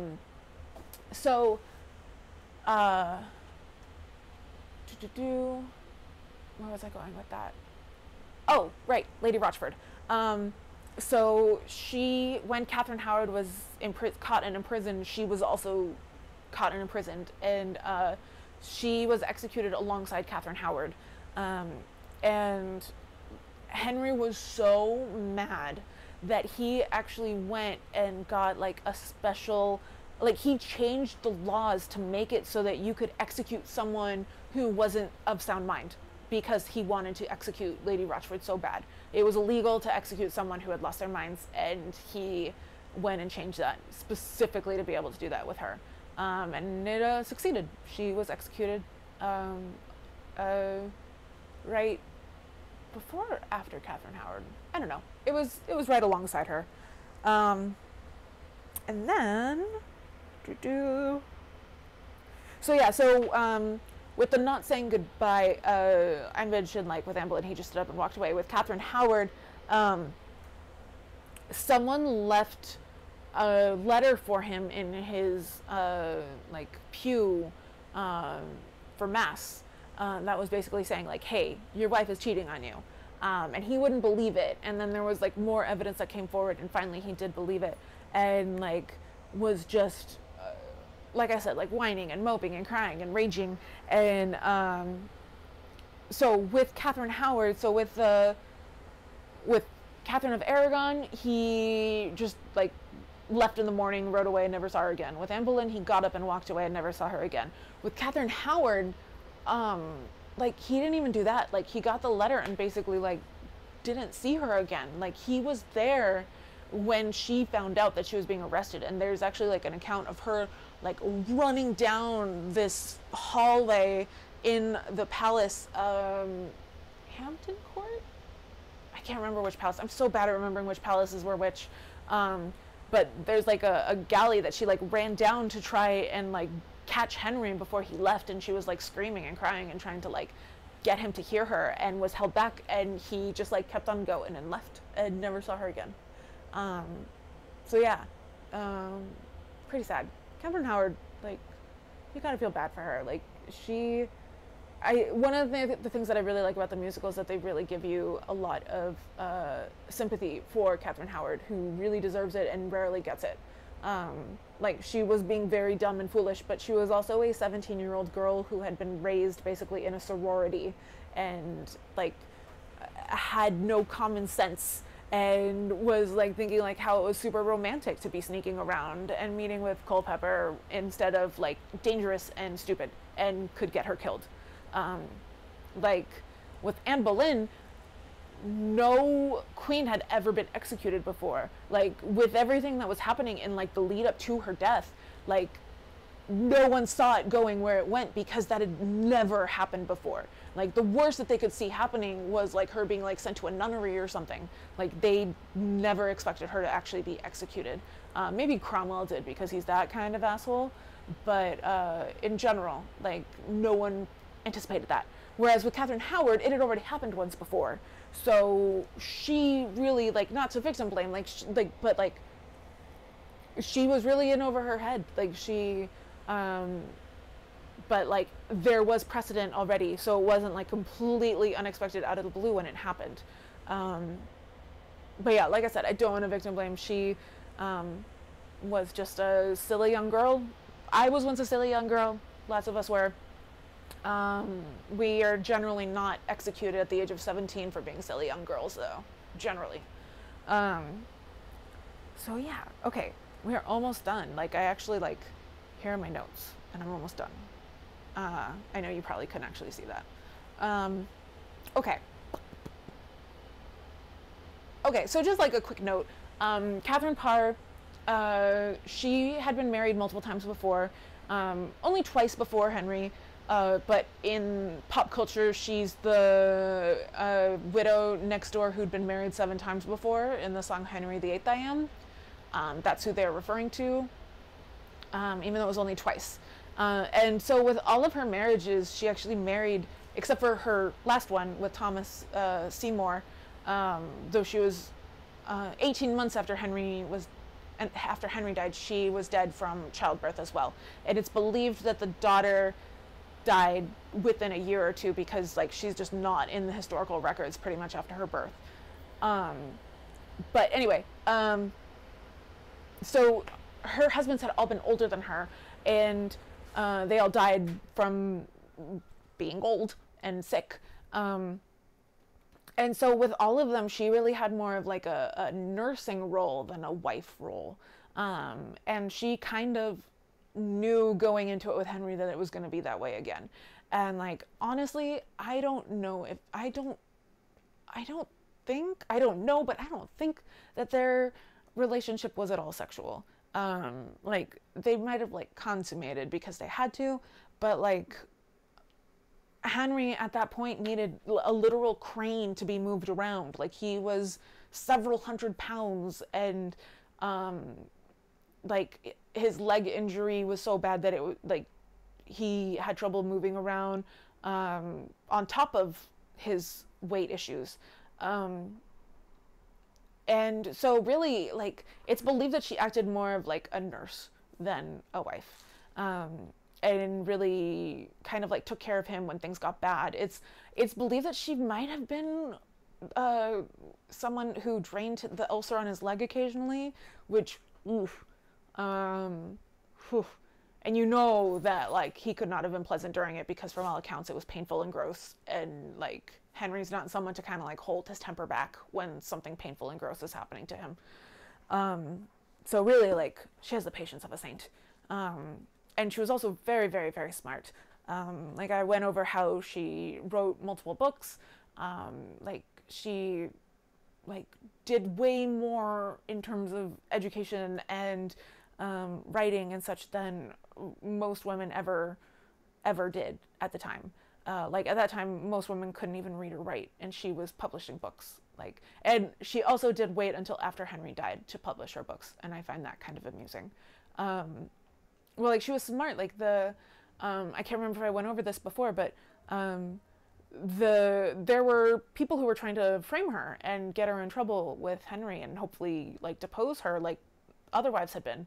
was I going with that? Oh, right, Lady Rochefort. So when Kathryn Howard was caught and imprisoned, she was also caught and imprisoned, and she was executed alongside Kathryn Howard. And Henry was so mad that he actually went and got like a special, like he changed the laws to make it so that you could execute someone who wasn't of sound mind, because he wanted to execute Lady Rochefort so bad. It was illegal to execute someone who had lost their minds, and he went and changed that specifically to be able to do that with her. And it succeeded. She was executed right before or after Kathryn Howard. I don't know. It was right alongside her. And then with the not saying goodbye, I mentioned like with Anne Boleyn, he just stood up and walked away. With Kathryn Howard, someone left a letter for him in his like pew for mass. That was basically saying like, hey, your wife is cheating on you. And he wouldn't believe it. And then there was like more evidence that came forward, and finally he did believe it, and like was just like I said, like whining and moping and crying and raging. And so with Catherine Howard, with Catherine of Aragon, he just like left in the morning, rode away, and never saw her again. With Anne Boleyn, he got up and walked away and never saw her again. With Catherine Howard, like he didn't even do that. Like he got the letter and basically like didn't see her again. Like he was there when she found out that she was being arrested, and there's actually like an account of her like running down this hallway in the palace, Hampton Court? I can't remember which palace. I'm so bad at remembering which palaces were which. But there's like a galley that she like ran down to try and like catch Henry before he left, and she was like screaming and crying and trying to like get him to hear her, and was held back, and he just like kept on going and left and never saw her again. So yeah, pretty sad. Catherine Howard, like, you gotta feel bad for her. Like one of the things that I really like about the musical is that they really give you a lot of sympathy for Catherine Howard, who really deserves it and rarely gets it. Like she was being very dumb and foolish, but she was also a 17-year-old girl who had been raised basically in a sorority, and like had no common sense, and was like thinking like how it was super romantic to be sneaking around and meeting with Culpeper instead of like dangerous and stupid, and could get her killed. Like with Anne Boleyn, no queen had ever been executed before. Like with everything that was happening in like the lead up to her death, like no one saw it going where it went, because that had never happened before. Like the worst that they could see happening was like her being like sent to a nunnery or something. Like they never expected her to actually be executed. Maybe Cromwell did, because he's that kind of asshole, but in general, like no one anticipated that. Whereas with Catherine Howard, it had already happened once before, so she really, like, not to victim blame, like but like she was really in over her head. Like she but like there was precedent already, so it wasn't like completely unexpected out of the blue when it happened. But yeah, like I said, I don't want to victim blame. She was just a silly young girl. I was once a silly young girl. Lots of us were. We are generally not executed at the age of 17 for being silly young girls, though, generally. So yeah, okay, we are almost done. Like, I actually, like, here are my notes, and I'm almost done. I know you probably couldn't actually see that. Okay. Okay, so just like a quick note, Catherine Parr, she had been married multiple times before, only twice before Henry. But in pop culture, she's the widow next door who'd been married 7 times before in the song Henry VIII I Am. That's who they're referring to, even though it was only twice. And so with all of her marriages, she actually married, except for her last one with Thomas Seymour, though she was 18 months after Henry died, she was dead from childbirth as well. And it's believed that the daughter died within a year or two, because like she's just not in the historical records pretty much after her birth. But anyway, so her husbands had all been older than her, and they all died from being old and sick. And so with all of them, she really had more of like a nursing role than a wife role. And she kind of knew going into it with Henry that it was going to be that way again. And like, honestly, I don't know, but I don't think that their relationship was at all sexual. Like they might have like consummated because they had to, but like Henry at that point needed a literal crane to be moved around. Like he was several hundred pounds, and like his leg injury was so bad that it like he had trouble moving around, on top of his weight issues. And so really, like, it's believed that she acted more of like a nurse than a wife. And really kind of like took care of him when things got bad. It's believed that she might have been someone who drained the ulcer on his leg occasionally, which, oof, and you know that like he could not have been pleasant during it, because from all accounts it was painful and gross, and like Henry's not someone to kind of like hold his temper back when something painful and gross is happening to him. So really, like, she has the patience of a saint. And she was also very, very, very smart. Like I went over how she wrote multiple books. Like she like did way more in terms of education and writing and such than most women ever did at the time. Like at that time, most women couldn't even read or write, and she was publishing books. Like, and she also did wait until after Henry died to publish her books, and I find that kind of amusing. Well, like she was smart. Like I can't remember if I went over this before, but there were people who were trying to frame her and get her in trouble with Henry and hopefully like depose her, like other wives had been.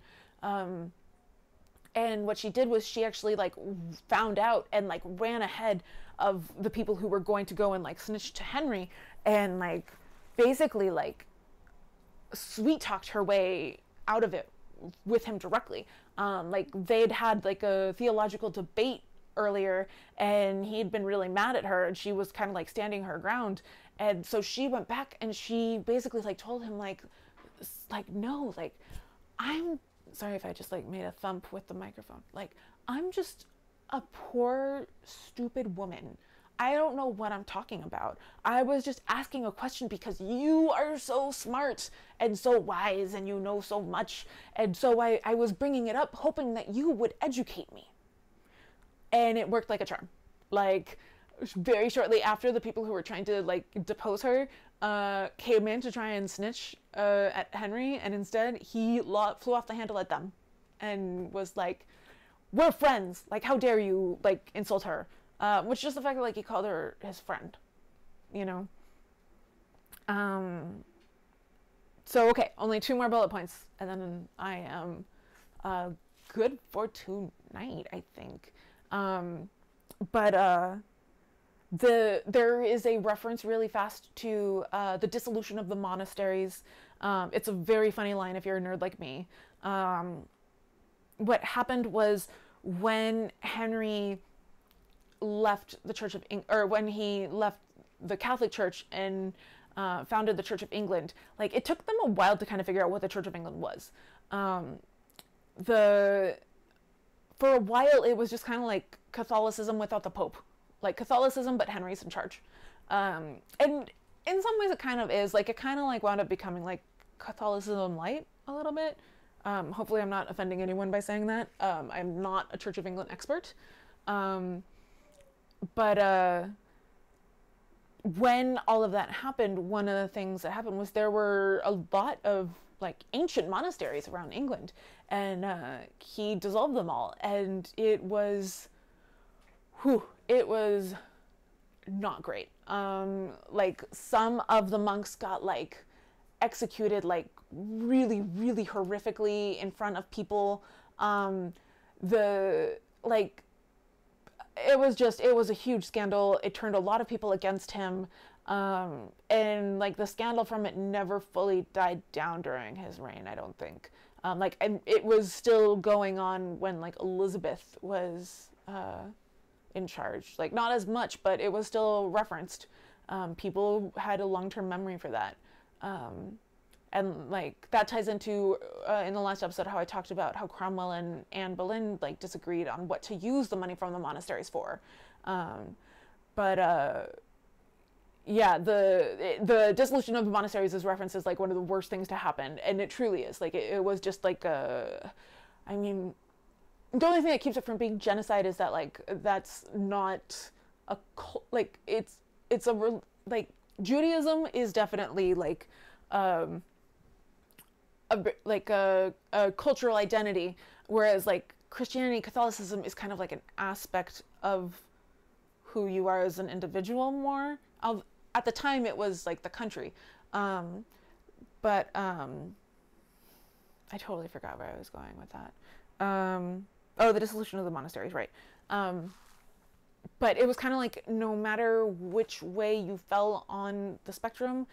And what she did was she actually like found out and like ran ahead of the people who were going to go and like snitch to Henry, and like basically like sweet talked her way out of it with him directly. Like they'd had like a theological debate earlier, and he'd been really mad at her, and she was kind of like standing her ground, and so she went back and she basically like told him like no, like, I'm sorry if I just like made a thump with the microphone, like, I'm just a poor stupid woman. I don't know what I'm talking about. I was just asking a question because you are so smart and so wise and you know so much. And so I was bringing it up hoping that you would educate me. And it worked like a charm. Like, very shortly after, the people who were trying to like depose her came in to try and snitch at Henry, and instead he flew off the handle at them and was like, we're friends. Like, how dare you like insult her? Which just the fact that like he called her his friend, you know. So okay, only 2 more bullet points, and then I am good for tonight, I think. There is a reference really fast to the dissolution of the monasteries. It's a very funny line if you're a nerd like me. What happened was when Henry left the Church of or when he left the Catholic Church and founded the Church of England, like it took them a while to kind of figure out what the Church of England was. For a while it was just kind of like Catholicism without the Pope, like Catholicism but Henry's in charge. And in some ways it kind of is, like it kind of like wound up becoming like Catholicism light a little bit. Hopefully I'm not offending anyone by saying that. I'm not a Church of England expert. But when all of that happened, one of the things that happened was there were a lot of like ancient monasteries around England, and he dissolved them all, and it was not great. Like some of the monks got like executed like really, really horrifically in front of people. It was a huge scandal. It turned a lot of people against him. And like the scandal from it never fully died down during his reign, I don't think. Like, and it was still going on when like Elizabeth was in charge. Like, not as much, but it was still referenced. People had a long-term memory for that. And like that ties into in the last episode how I talked about how Cromwell and Anne Boleyn like disagreed on what to use the money from the monasteries for. Yeah, the dissolution of the monasteries is referenced as like one of the worst things to happen, and it truly is. Like it was just like I mean, the only thing that keeps it from being genocide is that like that's not a like it's a like Judaism is definitely like a cultural identity, whereas like Christianity, Catholicism is kind of like an aspect of who you are as an individual more. At the time it was like the country. I totally forgot where I was going with that. The dissolution of the monasteries, right. But it was kind of like no matter which way you fell on the spectrum,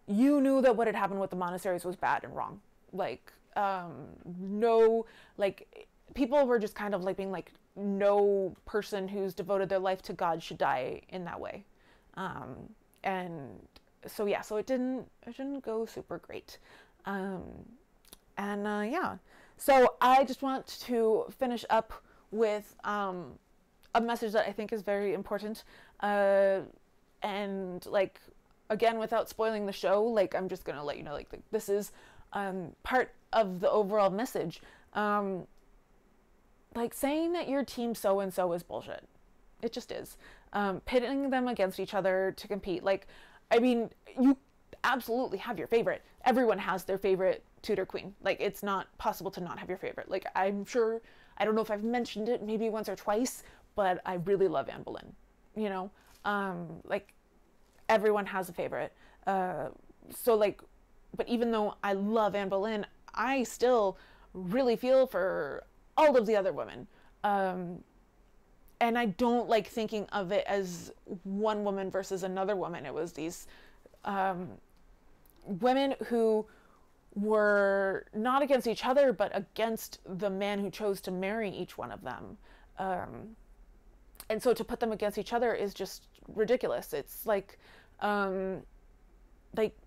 you knew that what had happened with the monasteries was bad and wrong. Like, no, like, people were just kind of like being like, no person who's devoted their life to God should die in that way. And so, yeah, so it didn't go super great. Yeah, so I just want to finish up with, a message that I think is very important. And like, again, without spoiling the show, like, I'm just going to let you know, like, this is, part of the overall message. Like saying that your team so-and-so is bullshit. It just is. Pitting them against each other to compete. Like, I mean, you absolutely have your favorite. Everyone has their favorite Tudor queen. Like, it's not possible to not have your favorite. Like, I'm sure, I don't know if I've mentioned it maybe once or twice, but I really love Anne Boleyn, you know? Like, everyone has a favorite. So, like, but even though I love Anne Boleyn, I still really feel for all of the other women. And I don't like thinking of it as one woman versus another woman. It was these women who were not against each other, but against the man who chose to marry each one of them. And so to put them against each other is just ridiculous. It's like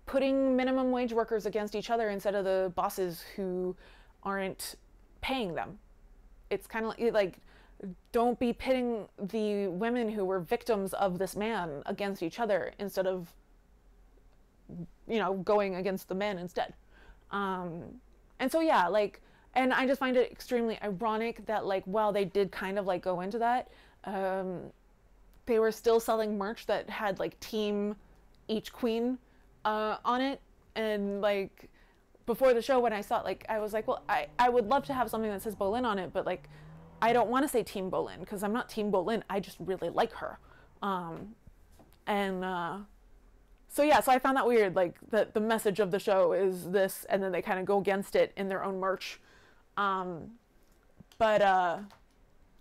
putting minimum wage workers against each other instead of the bosses who aren't paying them. It's kind of like, don't be pitting the women who were victims of this man against each other instead of, you know, going against the men instead. And so, yeah, like, and I just find it extremely ironic that, like, while they did kind of like go into that, they were still selling merch that had like team each queen on it. And like before the show, when I saw it, like, I was like, well, I would love to have something that says Boleyn on it, but like, I don't want to say Team Boleyn because I'm not Team Boleyn. I just really like her. So yeah, so I found that weird, like that the message of the show is this, and then they kind of go against it in their own merch. But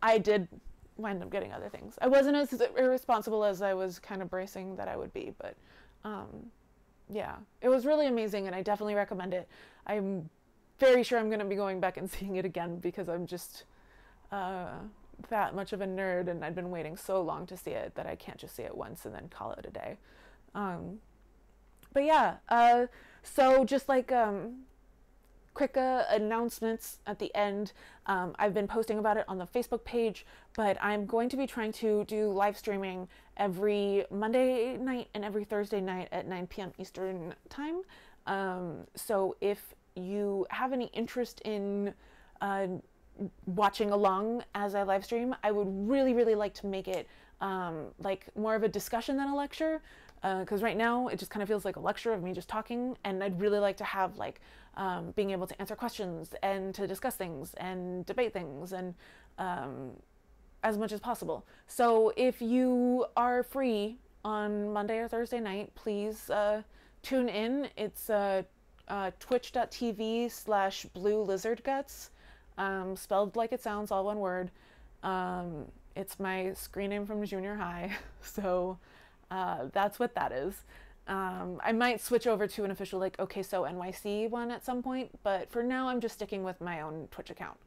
I did wind up getting other things. I wasn't as irresponsible as I was kind of bracing that I would be, but yeah, it was really amazing, and I definitely recommend it. I'm very sure I'm going to be going back and seeing it again because I'm just that much of a nerd, and I've been waiting so long to see it that I can't just see it once and then call it a day. But yeah, so just like quick announcements at the end. I've been posting about it on the Facebook page, but I'm going to be trying to do live streaming every Monday night and every Thursday night at 9 p.m. Eastern time. So if you have any interest in watching along as I live stream, I would really, really like to make it like more of a discussion than a lecture, because right now it just kind of feels like a lecture of me just talking, and I'd really like to have like being able to answer questions and to discuss things and debate things and as much as possible. So if you are free on Monday or Thursday night, please tune in. It's twitch.tv/bluelizardguts. Spelled like it sounds, all one word. It's my screen name from junior high. So That's what that is. I might switch over to an official like okay so NYC one at some point, but for now I'm just sticking with my own Twitch account.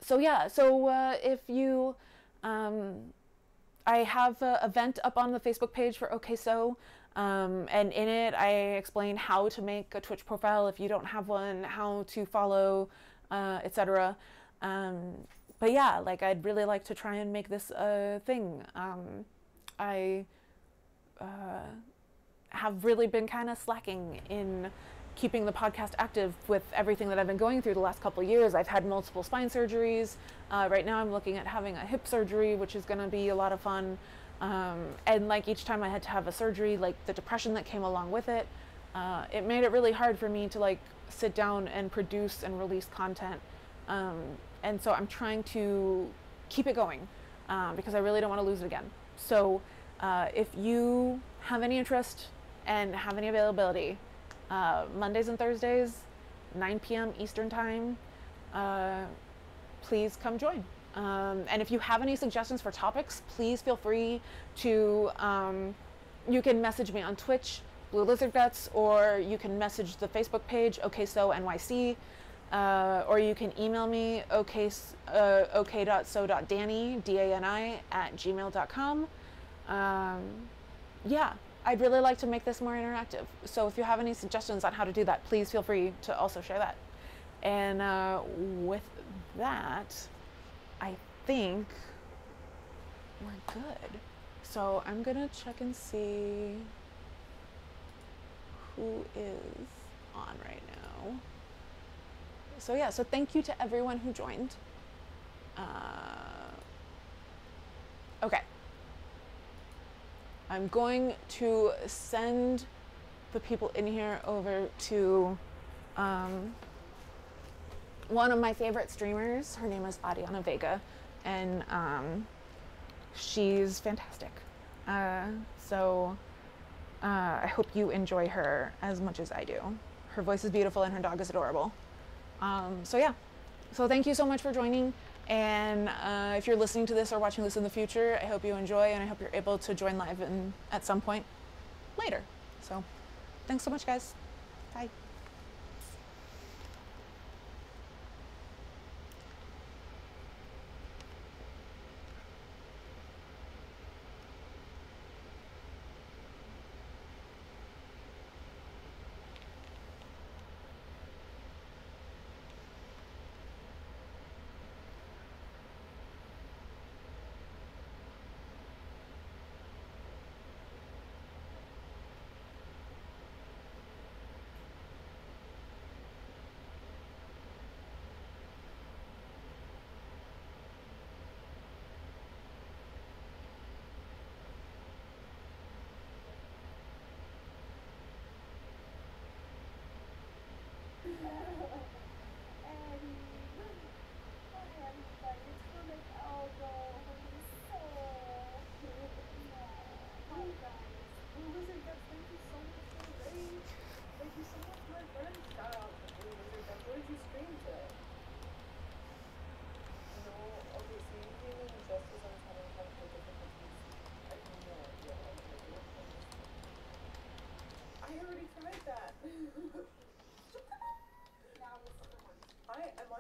So yeah, so if you, I have an event up on the Facebook page for okay so, and in it I explain how to make a Twitch profile if you don't have one, how to follow, etc. But yeah, like I'd really like to try and make this a thing. I have really been kind of slacking in keeping the podcast active with everything that I've been going through the last couple of years. I've had multiple spine surgeries. Right now I'm looking at having a hip surgery, which is going to be a lot of fun. And like each time I had to have a surgery, like the depression that came along with it, it made it really hard for me to like sit down and produce and release content. And so I'm trying to keep it going because I really don't want to lose it again. So if you have any interest and have any availability, Mondays and Thursdays, 9 p.m. Eastern time, please come join. And if you have any suggestions for topics, please feel free to, you can message me on Twitch, Blue Lizard Guts, or you can message the Facebook page, okay so NYC, or you can email me, okay.so.danny, D-A-N-I, @gmail.com. Yeah, I'd really like to make this more interactive. So if you have any suggestions on how to do that, please feel free to also share that. And with that, I think we're good. So I'm gonna check and see who is on right now. So yeah, so thank you to everyone who joined. Okay. I'm going to send the people in here over to one of my favorite streamers. Her name is Adriana Vega, and she's fantastic. So I hope you enjoy her as much as I do. Her voice is beautiful and her dog is adorable. So yeah, so thank you so much for joining. And if you're listening to this or watching this in the future, I hope you enjoy, and I hope you're able to join live at some point later. So thanks so much, guys. Bye.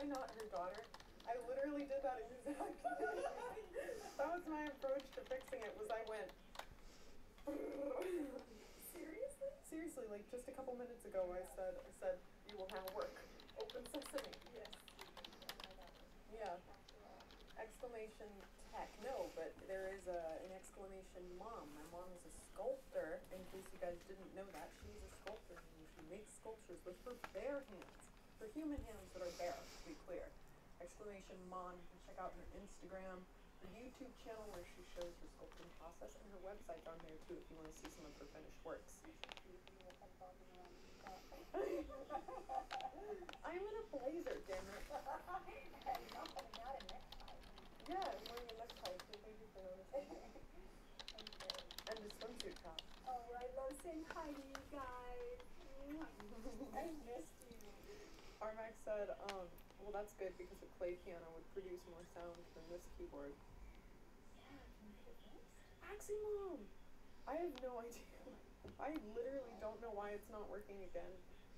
Not her daughter. I literally did that exactly. That was my approach to fixing it. Was I went seriously? Seriously, like just a couple minutes ago, I said you will now work. Open sesame. Yes. Yeah. Exclamation tech. No, but there is an exclamation mom. My mom is a sculptor. In case you guys didn't know that, she's a sculptor. And she makes sculptures with her bare hands. For human hands that are bare, to be clear. Exclamation Mon. You can check out her Instagram, her YouTube channel where she shows her sculpting process, and her website's on there too if you want to see some of her finished works. I'm in a blazer, damn it. Yeah, I'm wearing a necktie, so thank you for noticing. And a swimsuit top. Oh, I love saying hi to you guys. I missed you. Armac said, well, that's good because a clay piano would produce more sound than this keyboard. Yeah, can you hear this? Maximum! I have no idea. I literally don't know why it's not working again.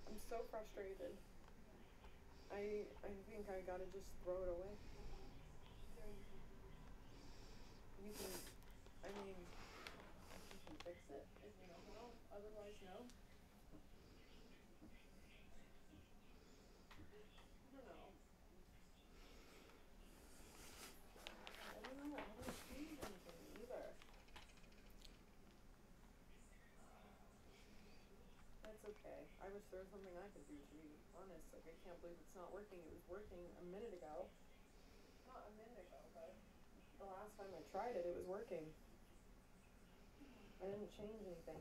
I'm so frustrated. I think I gotta just throw it away. You can, I mean, you can fix it if you know how. Otherwise, no. I don't know. I don't know how to change anything either. That's okay. I wish there was something I could do, to be honest. Like, I can't believe it's not working. It was working a minute ago. Not a minute ago, but the last time I tried it, it was working. I didn't change anything.